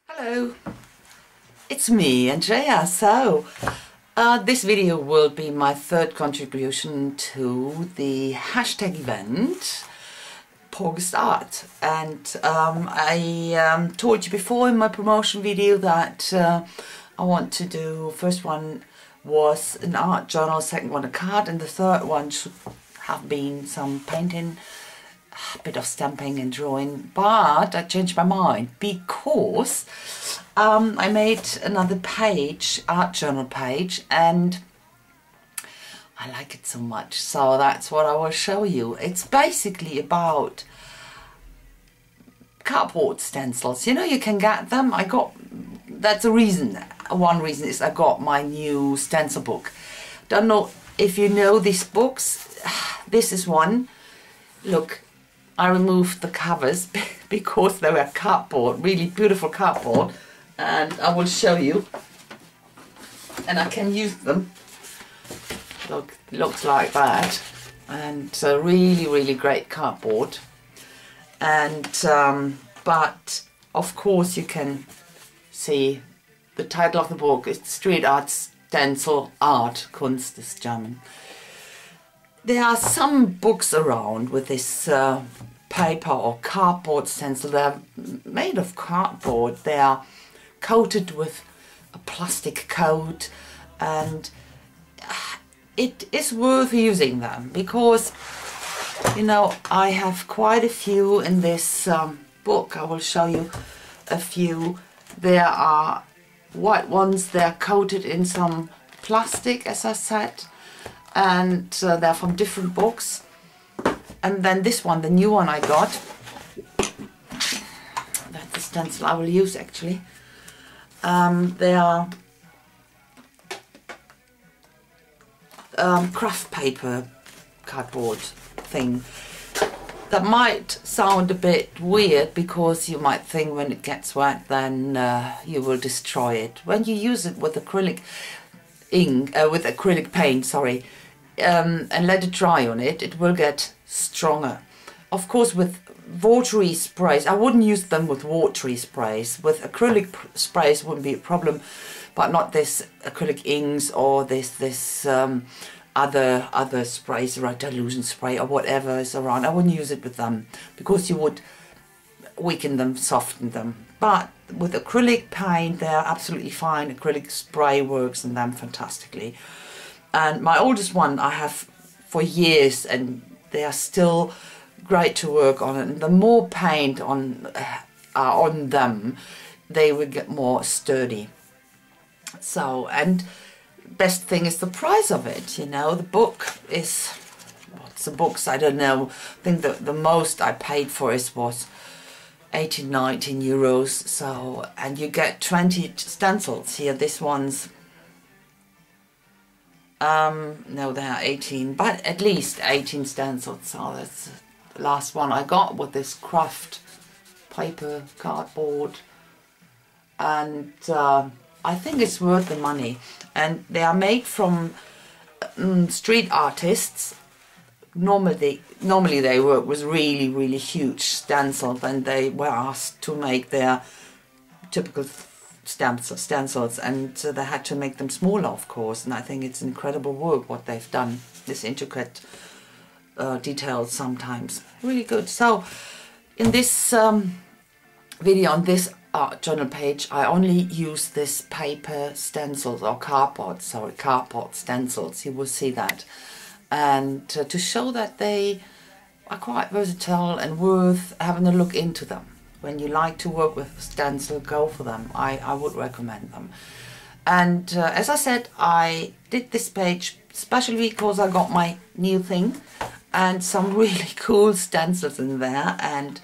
Hello, it's me, Andrea. So, this video will be my third contribution to the hashtag event, pawgustart. And I told you before in my promotion video that I want to do, first one was an art journal, second one a card, and the third one should have been some painting, a bit of stamping and drawing, but I changed my mind because I made another page, art journal page, and I like it so much, so that's what I will show you. It's basically about cardboard stencils. You know, you can get them. That's a reason. One reason is I got my new stencil book. Don't know if you know these books. This is one. Look, I removed the covers because they were cardboard, really beautiful cardboard, and I will show you. And I can use them. Look, it looks like that, and it's a really great cardboard. And but of course you can see the title of the book is Street Art Stencil Art, Kunst ist German. There are some books around with this paper or cardboard stencil. They're made of cardboard. They are coated with a plastic coat, and it is worth using them because, you know, I have quite a few in this book. I will show you a few. There are white ones. They're coated in some plastic, as I said, and they're from different books. And then this one, the new one I got, that's the stencil I will use actually. They are craft paper cardboard thing. That might sound a bit weird because you might think when it gets wet then you will destroy it. When you use it with acrylic ink, with acrylic paint, sorry, and let it dry on it, it will get stronger. Of course, with watery sprays, I wouldn't use them with watery sprays. With acrylic sprays wouldn't be a problem, but not this acrylic inks or this other sprays, like dilution spray or whatever is around. I wouldn't use it with them because you would weaken them, soften them. But with acrylic paint, they're absolutely fine. Acrylic spray works in them fantastically. And my oldest one I have for years, and they are still great to work on. And the more paint on them, they will get more sturdy. So, and best thing is the price of it. You know, the book is, what's the books? I don't know. I think the most I paid for it was 18, 19 euros. So, and you get 20 stencils here. This one's no, they are 18, but at least 18 stencils. So that's the last one I got with this craft paper cardboard, and I think it's worth the money. And they are made from street artists. Normally they work with really huge stencils, and they were asked to make their typical stencils, and they had to make them smaller, of course. And I think it's incredible work what they've done, this intricate details, sometimes really good. So in this video on this art journal page, I only use this paper stencils or cardboard stencils. You will see that, and to show that they are quite versatile and worth having a look into them. When you like to work with stencil, go for them. I would recommend them. And as I said, I did this page especially because I got my new thing and some really cool stencils in there, and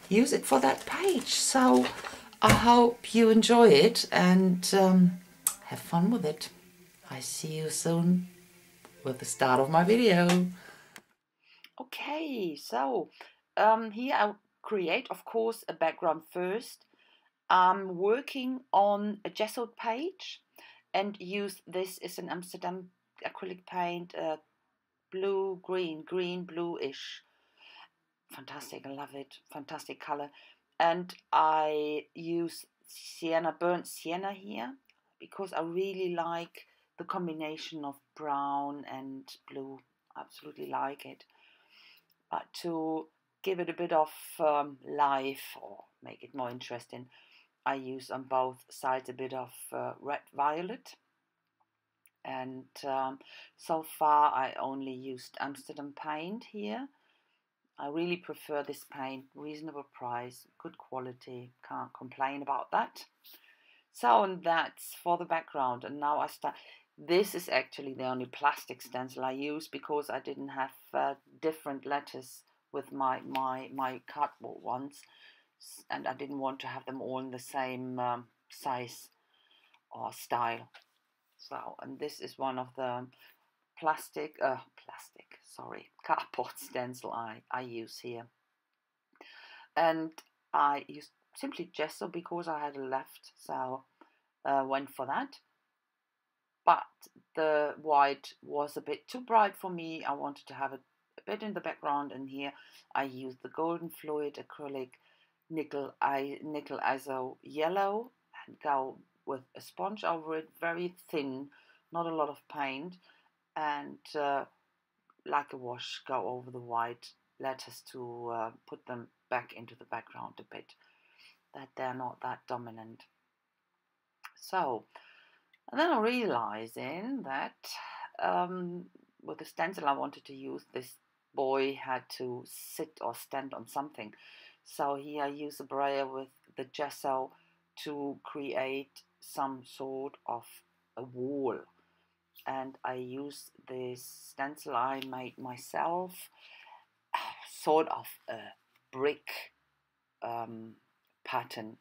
use it for that page. So I hope you enjoy it and have fun with it. I see you soon with the start of my video. Okay, so here I create, of course, a background first. I'm working on a gessoed page and use this is an Amsterdam acrylic paint, green bluish. Fantastic, I love it. Fantastic color. And I use burnt sienna here, because I really like the combination of brown and blue. Absolutely like it. But to give it a bit of life, or make it more interesting, I use on both sides a bit of red violet. And so far I only used Amsterdam paint here. I really prefer this paint, reasonable price, good quality, can't complain about that. So, and that's for the background. And now I start. This is actually the only plastic stencil I use, because I didn't have different letters with my cardboard ones, and I didn't want to have them all in the same size or style. So, and this is one of the cardboard stencil I use here. And I used simply gesso because I had a left, so went for that. But the white was a bit too bright for me. I wanted to have it a bit in the background, and here I used the golden fluid acrylic nickel iso yellow, and go with a sponge over it, very thin, not a lot of paint, and like a wash, go over the white letters to put them back into the background a bit, that they're not that dominant. So, and then I'm realizing that with the stencil I wanted to use, this boy had to sit or stand on something. So here I use a brayer with the gesso to create some sort of a wall. And I use this stencil I made myself, sort of a brick pattern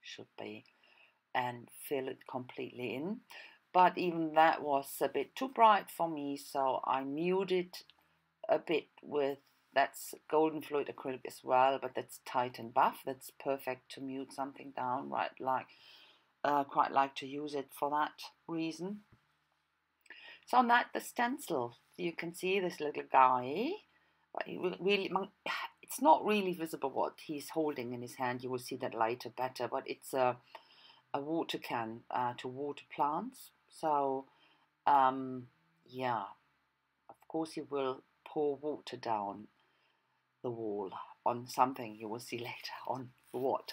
should be, and fill it completely in. But even that was a bit too bright for me, so I muted a bit with, that's golden fluid acrylic as well, but that's Titan Buff. That's perfect to mute something down, right? Like quite like to use it for that reason. So on that, the stencil, you can see this little guy, but he really, it's not really visible what he's holding in his hand. You will see that later better, but it's a water can to water plants. So yeah, of course you will pour water down the wall on something. You will see later on what.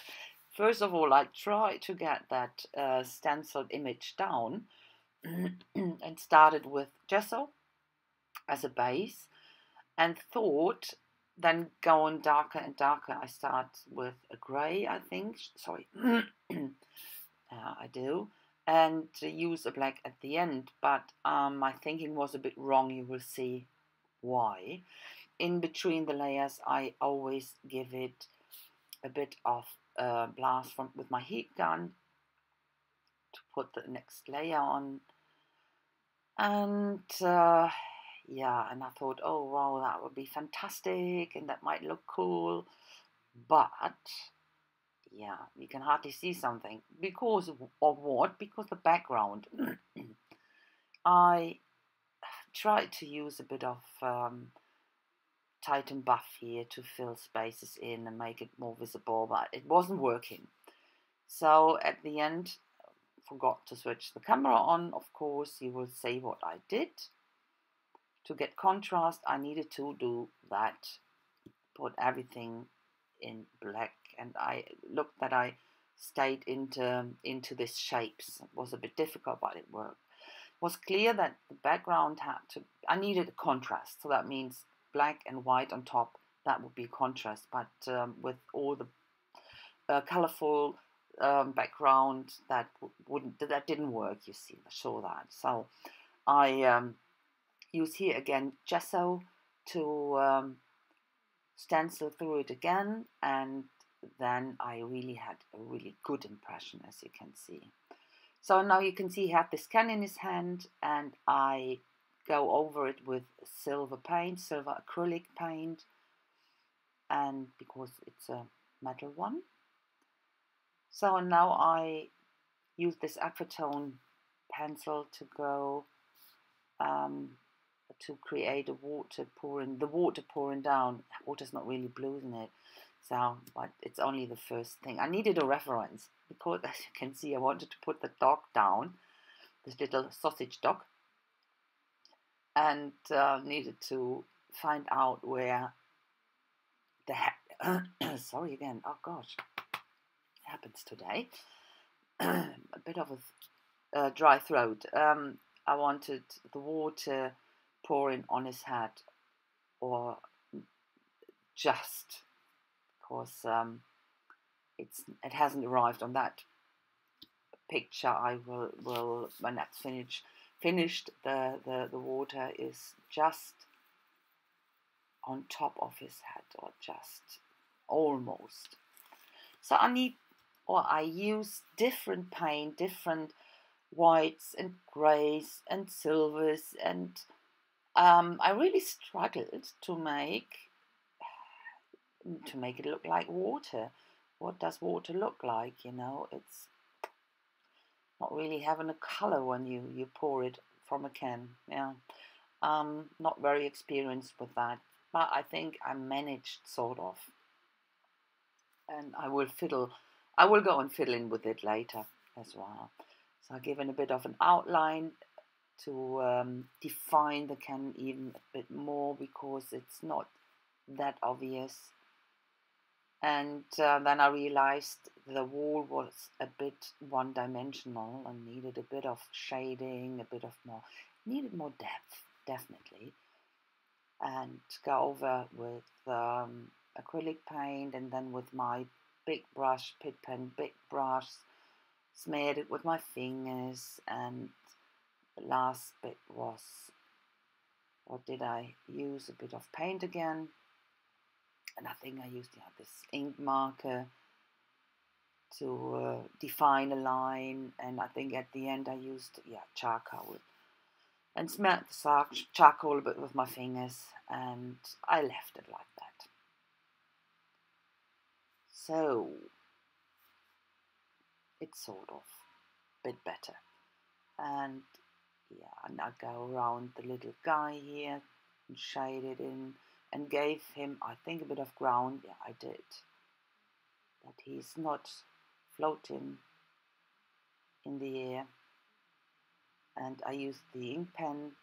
First of all, I tried to get that stenciled image down and started with gesso as a base, and thought then go on darker and darker. I start with a grey, I think, sorry, I do, and use a black at the end, but my thinking was a bit wrong. You will see why. In between the layers I always give it a bit of blast with my heat gun to put the next layer on. And yeah, and I thought, oh wow, that would be fantastic and that might look cool, but yeah, you can hardly see something because of what? Because the background. I tried to use a bit of Titan Buff here to fill spaces in and make it more visible, but it wasn't working. So at the end, forgot to switch the camera on. Of course, you will see what I did. To get contrast, I needed to do that, put everything in black, and I looked that I stayed into these shapes. It was a bit difficult, but it worked. It was clear that the background I needed a contrast, so that means black and white on top. That would be contrast, but with all the colorful background, that didn't work. You see, I saw that. So I use here again gesso to stencil through it again, and then I really had a really good impression, as you can see. So now you can see he had this can in his hand, and I go over it with silver paint, silver acrylic paint, and because it's a metal one. So now I use this aquatone pencil to go to create a water pouring down. Water's not really blue, isn't it? So, but it's only the first thing. I needed a reference because, as you can see, I wanted to put the dog down, this little sausage dog, and needed to find out where the sorry again. Oh gosh, it happens today. A bit of a dry throat. I wanted the water pouring on his head, or just because it hasn't arrived on that picture. I will when that's finished, the water is just on top of his head, or just almost. So I use different paint, different whites and greys and silvers, and I really struggled to make it look like water. What does water look like? You know, it's not really having a color when you pour it from a can. Yeah, not very experienced with that, but I think I managed sort of, and I will go and fiddle in with it later as well. So I've given a bit of an outline to define the can even a bit more, because it's not that obvious. And then I realized the wall was a bit one-dimensional and needed a bit of shading, needed more depth, definitely. And go over with acrylic paint, and then with my big brush, Pit Pen big brush, smeared it with my fingers. And the last bit was, what did I use? A bit of paint again. And I think I used this ink marker to define a line. And I think at the end I used charcoal. And smeared the charcoal a bit with my fingers. And I left it like that. So it's sort of a bit better. And and I go around the little guy here and shade it in. And gave him, I think, a bit of ground. Yeah, I did. That he's not floating in the air. And I used the ink pen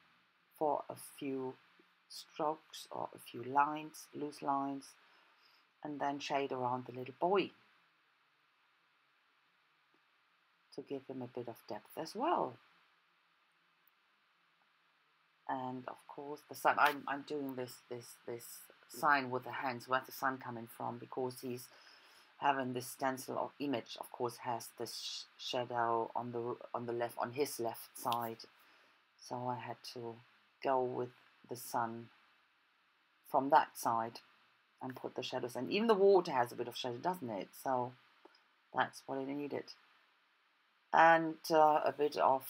for a few strokes or a few lines, loose lines, and then shade around the little boy to give him a bit of depth as well. And of course the sun. I'm doing this sign with the hands. Where's the sun coming from? Because he's having this stencil or image. Of course, has this shadow on his left side. So I had to go with the sun from that side and put the shadows. And even the water has a bit of shadow, doesn't it? So that's what it needed. And a bit of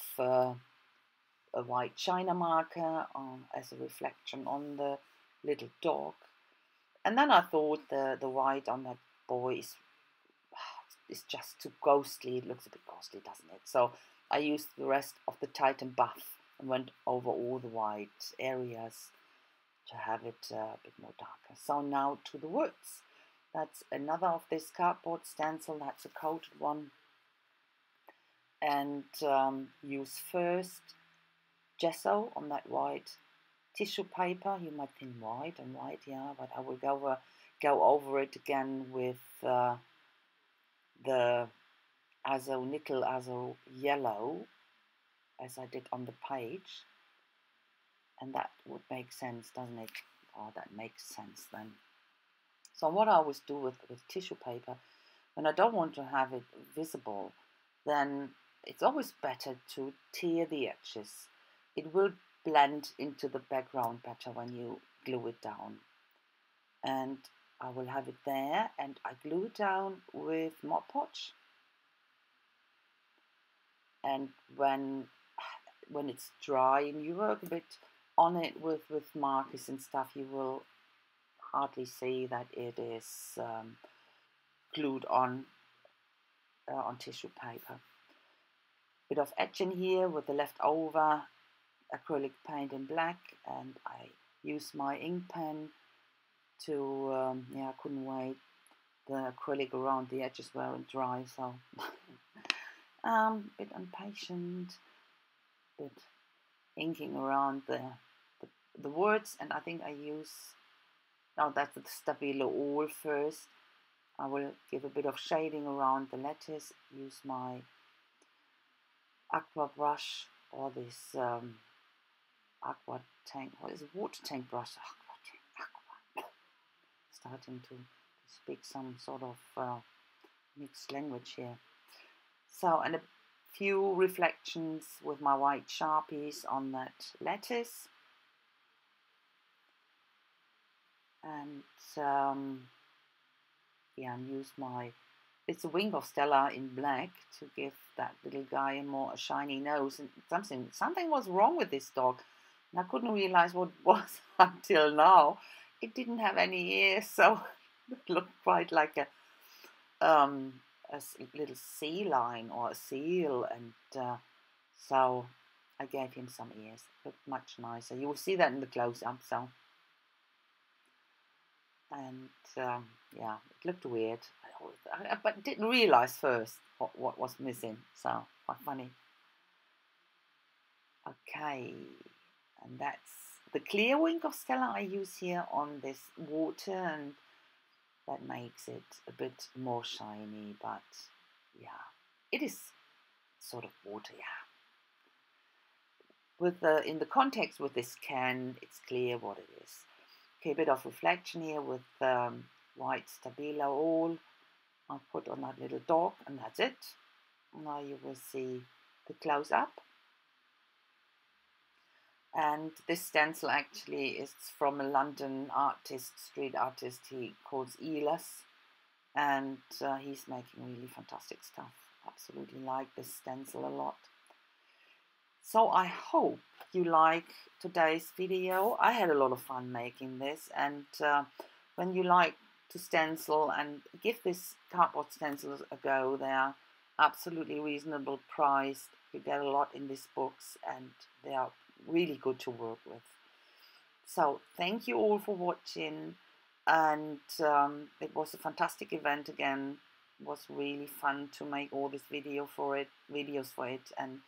a white china marker as a reflection on the little dog. And then I thought the white on that boy is just too ghostly. It looks a bit ghostly, doesn't it? So I used the rest of the Titan buff and went over all the white areas to have it a bit more darker. So now to the words. That's another of this cardboard stencil. That's a coated one. And use first gesso on that white tissue paper. You might think white and white, yeah, but I will go over it again with the nickel azo yellow, as I did on the page. And that would make sense, doesn't it? Oh, that makes sense then. So what I always do with tissue paper, when I don't want to have it visible, then it's always better to tear the edges. It will blend into the background better when you glue it down. And I will have it there, and I glue it down with Mod Podge. And when it's dry and you work a bit on it with markers and stuff, you will hardly see that it is glued on tissue paper. Bit of etching here with the leftover acrylic paint in black, and I use my ink pen to, yeah, I couldn't wait. The acrylic around the edges weren't dry, so a bit impatient, bit inking around the words, and I think I use, now that's the Stabilo All first. I will give a bit of shading around the letters, use my aqua brush, or this aqua tank, what is it, water tank brush, aqua. Starting to speak some sort of mixed language here. So, and a few reflections with my white Sharpies on that lettuce. And yeah, and use my, it's a wing of Stella in black to give that little guy a shiny nose. And something was wrong with this dog, and I couldn't realize what it was until now. It didn't have any ears, so it looked quite like a little sea lion or a seal, and so I gave him some ears. It looked much nicer. You will see that in the close-up. So, and yeah, it looked weird, but didn't realize first what was missing. So quite funny. Okay, and that's the clear wing of Stella I use here on this water, and that makes it a bit more shiny, but yeah, it is sort of water, yeah. With in the context with this can, it's clear what it is. Okay, a bit of reflection here with white Stabilo All. I put on that little dog, and that's it. Now you will see the close-up. And this stencil actually is from a London artist, street artist, he calls eelus, and he's making really fantastic stuff. Absolutely like this stencil a lot. So I hope you like today's video. I had a lot of fun making this, and when you like to stencil and give this cardboard stencils a go, they're absolutely reasonable priced. You get a lot in these books, and they are really good to work with. So thank you all for watching, and it was a fantastic event again. It was really fun to make all this videos for it, and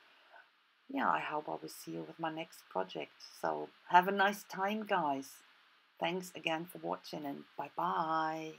yeah, I hope I will see you with my next project. So have a nice time, guys. Thanks again for watching, and bye bye.